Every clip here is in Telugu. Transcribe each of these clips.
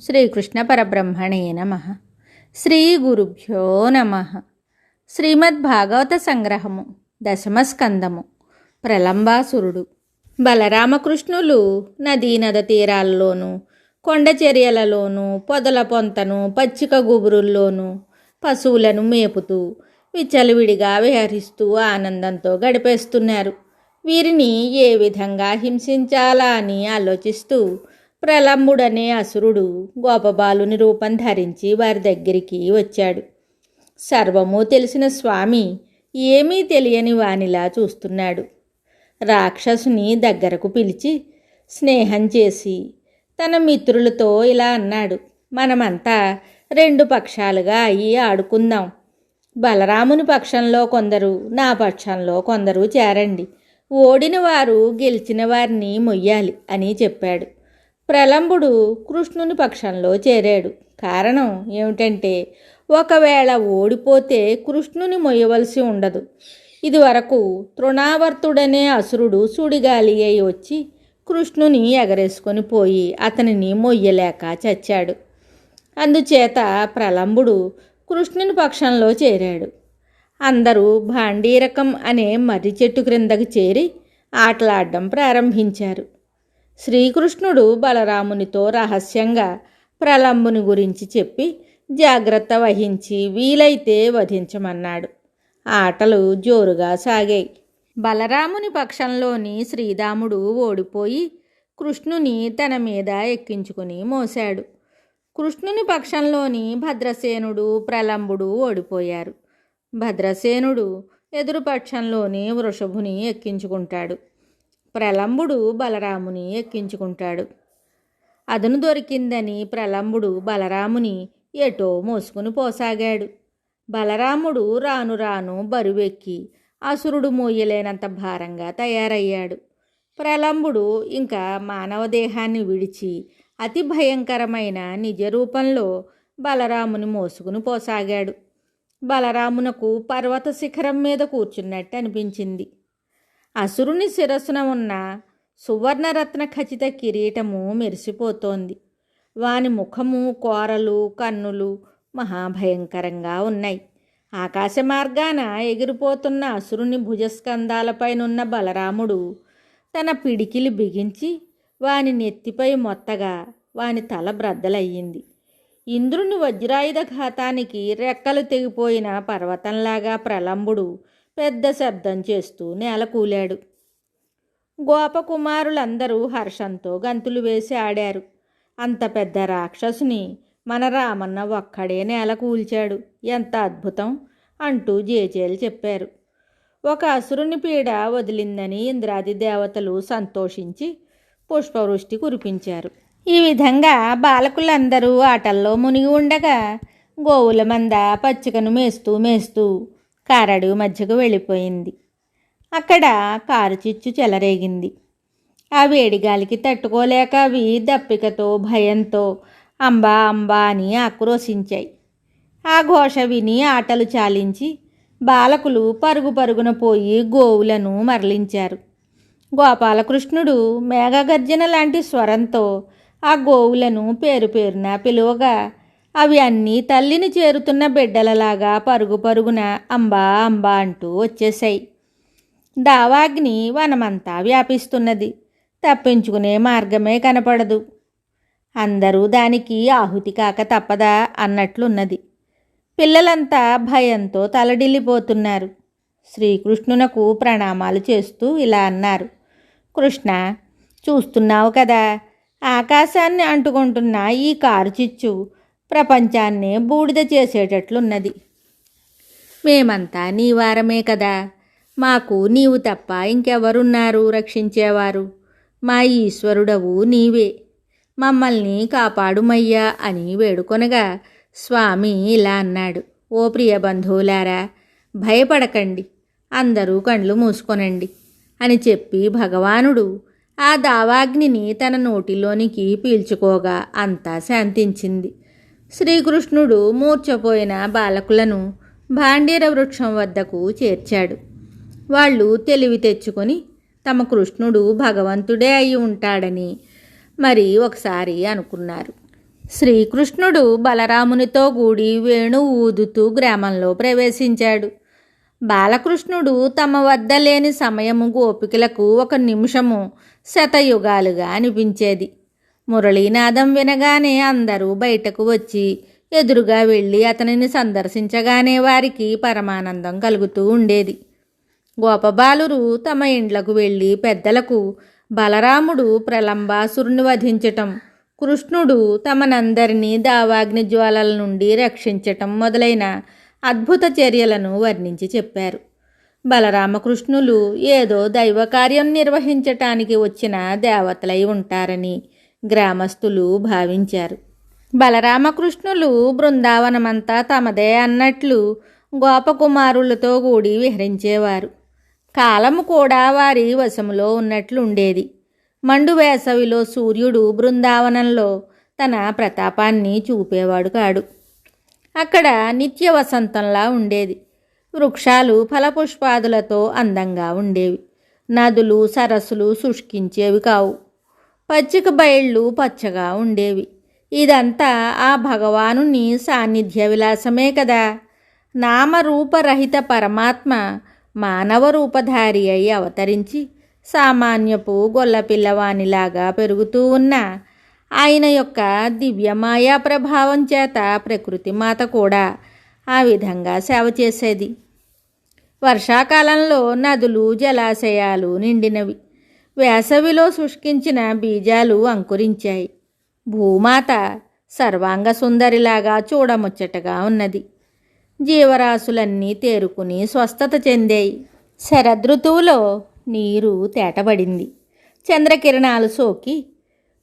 శ్రీకృష్ణ పరబ్రహ్మణే నమః. శ్రీ గురుభ్యో నమః. శ్రీమద్భాగవత సంగ్రహము, దశమస్కందము. ప్రలంబాసురుడు. బలరామకృష్ణులు నదీనద తీరాల్లోనూ, కొండచర్యలలోనూ, పొదల పొంతను, పచ్చిక గుబురుల్లోనూ పశువులను మేపుతూ విచ్చలవిడిగా విహరిస్తూ ఆనందంతో గడిపేస్తున్నారు. వీరిని ఏ విధంగా హింసించాలా అని ఆలోచిస్తూ ప్రలంబుడనే అసురుడు గోపబాలుని రూపం ధరించి వారి దగ్గరికి వచ్చాడు. సర్వము తెలిసిన స్వామి ఏమీ తెలియని వానిలా చూస్తున్నాడు. రాక్షసుని దగ్గరకు పిలిచి స్నేహం చేసి తన మిత్రులతో ఇలా అన్నాడు: మనమంతా రెండు పక్షాలుగా అయ్యి ఆడుకుందాం. బలరాముని పక్షంలో కొందరు, నా పక్షంలో కొందరు చేరండి. ఓడిన వారు గెలిచిన వారిని మొయ్యాలి అని చెప్పాడు. ప్రలంబుడు కృష్ణుని పక్షంలో చేరాడు. కారణం ఏమిటంటే, ఒకవేళ ఓడిపోతే కృష్ణుని మొయ్యవలసి ఉండదు. ఇదివరకు తృణావర్తుడనే అసురుడు సుడిగాలి అయి వచ్చి కృష్ణుని ఎగరేసుకొని పోయి అతనిని మొయ్యలేక చచ్చాడు. అందుచేత ప్రలంబుడు కృష్ణుని పక్షంలో చేరాడు. అందరూ భాండీరకం అనే మర్రి చెట్టు క్రిందకు చేరి ఆటలాడడం ప్రారంభించారు. శ్రీకృష్ణుడు బలరామునితో రహస్యంగా ప్రలంబుని గురించి చెప్పి జాగ్రత్త వహించి వీలైతే వధించమన్నాడు. ఆటలు జోరుగా సాగాయి. బలరాముని పక్షంలోని శ్రీరాముడు ఓడిపోయి కృష్ణుని తన మీద ఎక్కించుకుని మోశాడు. కృష్ణుని పక్షంలోని భద్రసేనుడు, ప్రలంబుడు ఓడిపోయారు. భద్రసేనుడు ఎదురుపక్షంలోని వృషభుని ఎక్కించుకుంటాడు. ప్రలంబుడు బలరాముని ఎక్కించుకుంటాడు. అదను దొరికిందని ప్రలంబుడు బలరాముని ఎటో మోసుకుని పోసాగాడు. బలరాముడు రాను రాను బరువెక్కి అసురుడు మోయలేనంత భారంగా తయారయ్యాడు. ప్రలంబుడు ఇంకా మానవ దేహాన్ని విడిచి అతి భయంకరమైన నిజ రూపంలో బలరాముని మోసుకుని పోసాగాడు. బలరామునకు పర్వత శిఖరం మీద కూర్చున్నట్టు అనిపించింది. అసురుని శిరస్సున ఉన్న సువర్ణరత్న ఖచ్చిత కిరీటము మెరిసిపోతోంది. వాని ముఖము, కోరలు, కన్నులు మహాభయంకరంగా ఉన్నాయి. ఆకాశ మార్గాన ఎగిరిపోతున్న అసురుని భుజస్కంధాలపైనున్న బలరాముడు తన పిడికిలి బిగించి వాని నెత్తిపై మొత్తగా వాని తల బ్రద్దలయ్యింది. ఇంద్రుని వజ్రాయుధ ఘాతానికి రెక్కలు తెగిపోయిన పర్వతంలాగా ప్రలంబుడు పెద్ద శబ్దం చేస్తూ నేలకూలాడు. గోపకుమారులందరూ హర్షంతో గంతులు వేసి ఆడారు. అంత పెద్ద రాక్షసుని మన రామన్న ఒక్కడే నేల కూల్చాడు, ఎంత అద్భుతం అంటూ జేజేలు చెప్పారు. ఒక అసురుని పీడ వదిలిందని ఇంద్రాది దేవతలు సంతోషించి పుష్పవృష్టి కురిపించారు. ఈ విధంగా బాలకులందరూ ఆటల్లో మునిగి ఉండగా గోవుల మంద పచ్చికను మేస్తూ మేస్తూ కారడు మధ్యకు వెళ్ళిపోయింది. అక్కడ కారుచిచ్చు చెలరేగింది. ఆ వేడిగాలికి తట్టుకోలేక అవి దప్పికతో భయంతో అంబా అంబా అని ఆక్రోశించాయి. ఆ ఘోష విని ఆటలు చాలించి బాలకులు పరుగు పరుగున పోయి గోవులను మరలించారు. గోపాలకృష్ణుడు మేఘగర్జన లాంటి స్వరంతో ఆ గోవులను పేరు పేరున పిలువగా అవి అన్నీ తల్లిని చేరుతున్న బిడ్డలలాగా పరుగు పరుగున అంబా అంబా అంటూ వచ్చేశాయి. దావాగ్ని వనమంతా వ్యాపిస్తున్నది. తప్పించుకునే మార్గమే కనపడదు. అందరూ దానికి ఆహుతి కాక తప్పదా అన్నట్లున్నది. పిల్లలంతా భయంతో తలడిల్లిపోతున్నారు. శ్రీకృష్ణునకు ప్రణామాలు చేస్తూ ఇలా అన్నారు: కృష్ణ, చూస్తున్నావు కదా, ఆకాశాన్ని అంటుకుంటున్న ఈ కారుచిచ్చు ప్రపంచాన్నే బూడిద చేసేటట్లున్నది. మేమంతా నీ వారమే కదా, మాకు నీవు తప్ప ఇంకెవరున్నారు రక్షించేవారు? మా ఈశ్వరుడవు నీవే, మమ్మల్ని కాపాడుమయ్యా అని వేడుకొనగా స్వామి ఇలా అన్నాడు: ఓ ప్రియ బంధువులారా, భయపడకండి, అందరూ కండ్లు మూసుకొనండి అని చెప్పి భగవానుడు ఆ దావాగ్నిని తన నోటిలోనికి పీల్చుకోగా అంతా శాంతించింది. శ్రీకృష్ణుడు మూర్ఛపోయిన బాలకులను భాండీర వృక్షం వద్దకు చేర్చాడు. వాళ్ళు తెలివి తెచ్చుకొని తమ కృష్ణుడు భగవంతుడే అయి ఉంటాడని మరి ఒకసారి అనుకున్నారు. శ్రీకృష్ణుడు బలరామునితో కూడి వేణు ఊదుతూ గ్రామంలో ప్రవేశించాడు. బాలకృష్ణుడు తమ వద్ద లేని సమయము గోపికలకు ఒక నిమిషము శతయుగాలుగా అనిపించేది. మురళీనాదం వినగానే అందరూ బయటకు వచ్చి ఎదురుగా వెళ్ళి అతనిని సందర్శించగానే వారికి పరమానందం కలుగుతూ ఉండేది. గోపబాలురు తమ ఇండ్లకు వెళ్ళి పెద్దలకు బలరాముడు ప్రలంబాసురుని వధించటం, కృష్ణుడు తమనందరినీ దావాగ్ని జ్వాలల నుండి రక్షించటం మొదలైన అద్భుత చర్యలను వర్ణించి చెప్పారు. బలరామకృష్ణులు ఏదో దైవకార్యం నిర్వహించటానికి వచ్చిన దేవతలై ఉంటారని గ్రామస్తులు భావించారు. బలరామకృష్ణులు బృందావనమంతా తమదే అన్నట్లు గోపకుమారులతో కూడి విహరించేవారు. కాలము కూడా వారి వశములో ఉన్నట్లుండేది. మండు వేసవిలో సూర్యుడు బృందావనంలో తన ప్రతాపాన్ని చూపేవాడు కాడు. అక్కడ నిత్య వసంతంలా ఉండేది. వృక్షాలు ఫలపుష్పాదులతో అందంగా ఉండేవి. నదులు సరస్సులు శుష్కించేవి కావు. పచ్చిక బయళ్ళు పచ్చగా ఉండేవి. ఇదంతా ఆ భగవానుని సాన్నిధ్య విలాసమే కదా. నామరూపరహిత పరమాత్మ మానవ రూపధారి అయి అవతరించి సామాన్యపు గొల్లపిల్లవానిలాగా పెరుగుతూ ఉన్న ఆయన యొక్క దివ్యమాయా ప్రభావం చేత ప్రకృతి మాత కూడా ఆ విధంగా సేవ చేసేది. వర్షాకాలంలో నదులు జలాశయాలు నిండినవి. వేసవిలో శుష్కించిన బీజాలు అంకురించాయి. భూమాత సర్వాంగ సుందరిలాగా చూడముచ్చటగా ఉన్నది. జీవరాశులన్నీ తేరుకుని స్వస్థత చెందాయి. శరదృతువులో నీరు తేటబడింది. చంద్రకిరణాలు సోకి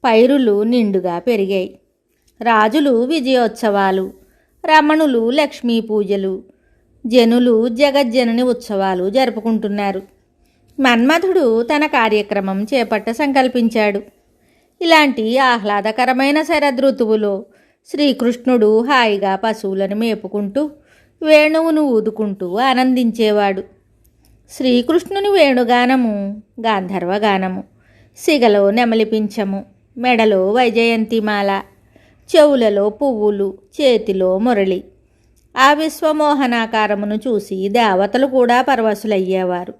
పైరులు నిండుగా పెరిగాయి. రాజులు విజయోత్సవాలు, రమణులు లక్ష్మీ పూజలు, జనులు జగజ్జనని ఉత్సవాలు జరుపుకుంటున్నారు. మన్మథుడు తన కార్యక్రమం చేపట్ట సంకల్పించాడు. ఇలాంటి ఆహ్లాదకరమైన శరదృతువులో శ్రీకృష్ణుడు హాయిగా పశువులను మేపుకుంటూ వేణువును ఊదుకుంటూ ఆనందించేవాడు. శ్రీకృష్ణుని వేణుగానము గాంధర్వగానము. సిగలో నెమలిపించము, మెడలో వైజయంతిమాల, చెవులలో పువ్వులు, చేతిలో మురళి. ఆ విశ్వమోహనాకారమును చూసి దేవతలు కూడా పరవశులయ్యేవారు.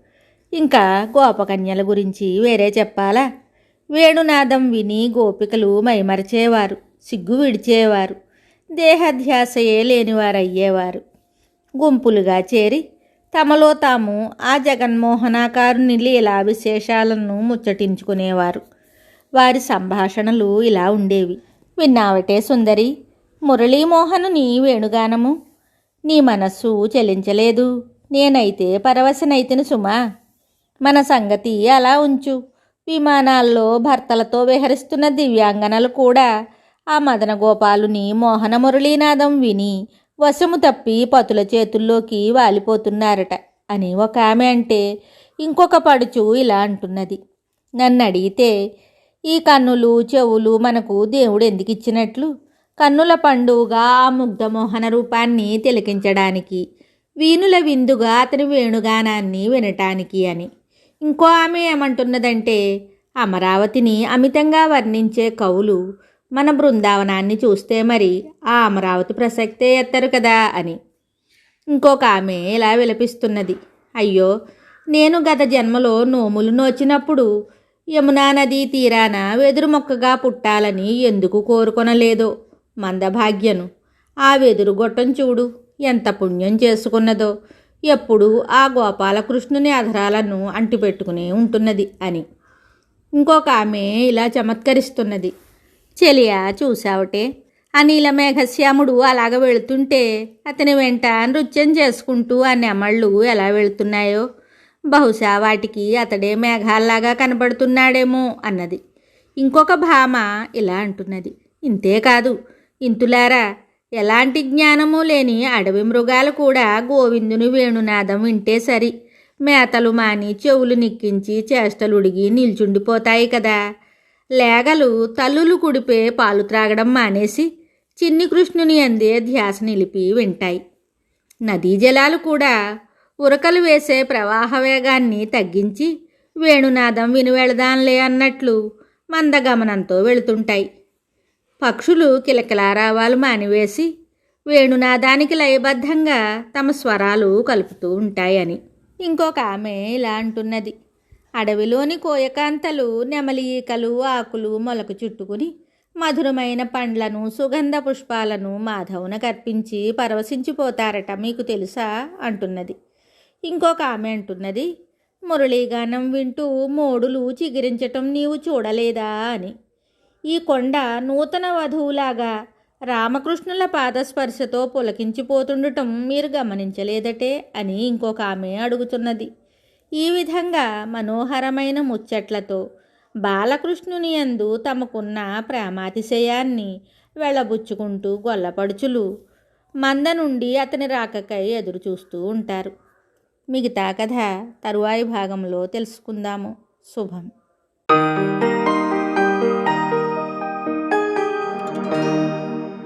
ఇంకా గోపకన్యల గురించి వేరే చెప్పాలా? వేణునాదం విని గోపికలు మైమరిచేవారు, సిగ్గు విడిచేవారు, దేహధ్యాసయే లేనివారయ్యేవారు. గుంపులుగా చేరి తమలో తాము ఆ జగన్మోహనాకారుని లీలా విశేషాలను ముచ్చటించుకునేవారు. వారి సంభాషణలు ఇలా ఉండేవి. విన్నావటే సుందరి, మురళీమోహనుని వేణుగానము. నీ మనస్సు చెలించలేదు. నేనైతే పరవశనైతిని సుమా. మన సంగతి అలా ఉంచు. విమానాల్లో భర్తలతో విహరిస్తున్న దివ్యాంగనలు కూడా ఆ మదన గోపాలుని మోహన మురళీనాదం విని వశము తప్పి పతుల చేతుల్లోకి వాలిపోతున్నారట అని ఒక ఆమె అంటే, ఇంకొక పడుచు ఇలా అంటున్నది. నన్ను అడిగితే ఈ కన్నులు చెవులు మనకు దేవుడు ఎందుకు ఇచ్చినట్లు? కన్నుల పండుగగా ఆ ముగ్ధమోహన రూపాన్ని తిలకించడానికి, వీణుల విందుగా అతని వేణుగానాన్ని వినటానికి అని. ఇంకో ఆమె ఏమంటున్నదంటే, అమరావతిని అమితంగా వర్ణించే కవులు మన బృందావనాన్ని చూస్తే మరి ఆ అమరావతి ప్రసక్తే ఎత్తరు కదా అని. ఇంకొక ఆమె ఇలా విలపిస్తున్నది. అయ్యో, నేను గత జన్మలో నోములు నోచినప్పుడు యమునా నదీ తీరాన వెదురు మొక్కగా పుట్టాలని ఎందుకు కోరుకొనలేదో మందభాగ్యను. ఆ వెదురు గొట్టం చూడు ఎంత పుణ్యం చేసుకున్నదో. ఎప్పుడు ఆ గోపాలకృష్ణుని అధరాలను అంటిపెట్టుకుని ఉంటున్నది అని. ఇంకొక ఆమె ఇలా చమత్కరిస్తున్నది. చెలియా, చూసావటే ఆ నీలమేఘశ్యాముడు అలాగ వెళుతుంటే అతని వెంట నృత్యం చేసుకుంటూ ఆ నెమళ్ళు ఎలా వెళుతున్నాయో. బహుశా వాటికి అతడే మేఘాల్లాగా కనబడుతున్నాడేమో అన్నది. ఇంకొక భామ ఇలా అంటున్నది. ఇంతేకాదు, ఇంతులారా, ఎలాంటి జ్ఞానము లేని అడవి మృగాలు కూడా గోవిందుని వేణునాదం వింటే సరి మేతలు మాని చెవులు నిక్కించి చేష్టలుడిగి నిల్చుండిపోతాయి కదా. లేగలు తల్లులు కుడిపే పాలు త్రాగడం మానేసి చిన్ని కృష్ణుని అందే ధ్యాస నిలిపి వింటాయి. నదీ జలాలు కూడా ఉరకలు వేసే ప్రవాహ వేగాన్ని తగ్గించి వేణునాదం విని వెళదాంలే అన్నట్లు మందగమనంతో వెళుతుంటాయి. పక్షులు కిలకిలారావాలు మానివేసి వేణునాదానికి లయబద్ధంగా తమ స్వరాలు కలుపుతూ ఉంటాయని. ఇంకొక ఆమె ఇలా అంటున్నది: అడవిలోని కోయకాంతలు నెమలి ఈకలు ఆకులు మొలకు చుట్టుకుని మధురమైన పండ్లను సుగంధ పుష్పాలను మాధవునకు అర్పించి పరవశించిపోతారట, మీకు తెలుసా అంటున్నది. ఇంకొక ఆమె అంటున్నది: మురళీగానం వింటూ మోడులు చిగిరించటం నీవు చూడలేదా అని. ఈ కొండ నూతన వధువులాగా రామకృష్ణుల పాదస్పర్శతో పులకించిపోతుండటం మీరు గమనించలేదటే అని ఇంకొక ఆమె అడుగుతున్నది. ఈ విధంగా మనోహరమైన ముచ్చట్లతో బాలకృష్ణుని యందు తమకున్న ప్రేమాతిశయాన్ని వెళ్ళబుచ్చుకుంటూ గొల్లపడుచులు మంద నుండి అతని రాకకై ఎదురు చూస్తూ ఉంటారు. మిగతా కథ తరువాయి భాగంలో తెలుసుకుందాము. శుభం.